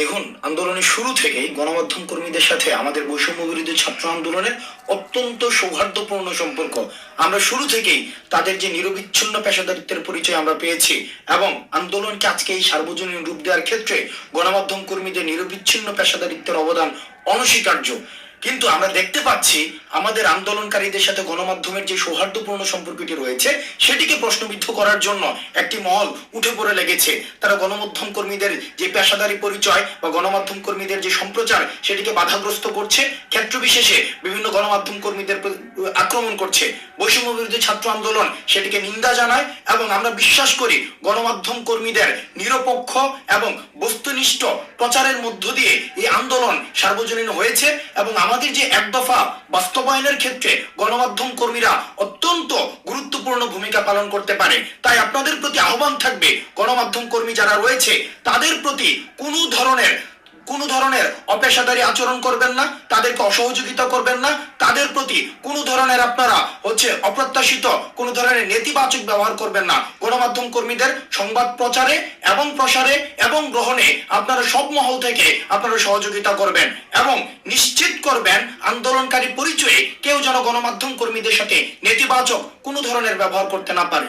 দেখুন, আন্দোলনের শুরু থেকেই গণমাধ্যম কর্মীদের সাথে আমাদের বৈষম্য বিরোধী ছাত্র আন্দোলনের অত্যন্ত সৌহার্দ্যপূর্ণ সম্পর্ক। আমরা শুরু থেকেই তাদের যে নিরবিচ্ছিন্ন পেশাদারিত্বের পরিচয় আমরা পেয়েছি এবং আন্দোলনকে আজকে এই সার্বজনীন রূপ দেওয়ার ক্ষেত্রে গণমাধ্যম কর্মীদের নিরবিচ্ছিন্ন পেশাদারিত্বের অবদান অনস্বীকার্য। কিন্তু আমরা দেখতে পাচ্ছি আমাদের আন্দোলনকারীদের সাথে গণমাধ্যমের যে সৌহার্দ্যপূর্ণ সম্পর্কটি রয়েছে সেটিকে প্রশ্নবিদ্ধ করার জন্য একটি মহল উঠে পড়ে লেগেছে। তারা গণমাধ্যম কর্মীদের যে পেশাদারি পরিচয় বা গণমাধ্যম কর্মীদের যে সম্প্রচার সেটিকে বাধাগ্রস্ত করছে, ক্ষেত্র বিশেষে বিভিন্ন গণমাধ্যম কর্মীদের আক্রমণ করছে। বৈষম্য বিরোধী ছাত্র আন্দোলন সেটিকে নিন্দা জানায় এবং আমরা বিশ্বাস করি গণমাধ্যম কর্মীদের নিরপেক্ষ এবং বস্তুনিষ্ঠ প্রচারের মধ্য দিয়ে এই আন্দোলন সার্বজনীন হয়েছে এবং আমাদের যে এক দফা বাস্তবায়নের ক্ষেত্রে গণমাধ্যম কর্মীরা অত্যন্ত গুরুত্বপূর্ণ ভূমিকা পালন করতে পারে। তাই আপনাদের প্রতি আহ্বান থাকবে, গণমাধ্যম কর্মী যারা রয়েছে তাদের প্রতি কোনো ধরনের অপেশাদারী আচরণ করবেন না, তাদেরকে অসহযোগিতা করবেন না, তাদের প্রতি কোনো ধরনের আপনারা অপ্রত্যাশিত কোনো ধরনের নেতিবাচক ব্যবহার করবেন না। গণমাধ্যম কর্মীদের সংবাদ প্রচারে এবং প্রসারে এবং গ্রহণে আপনারা সব মহল থেকে আপনারা সহযোগিতা করবেন এবং নিশ্চিত করবেন আন্দোলনকারী পরিচয়ে কেউ যেন গণমাধ্যম কর্মীদের সাথে নেতিবাচক কোনো ধরনের ব্যবহার করতে না পারে।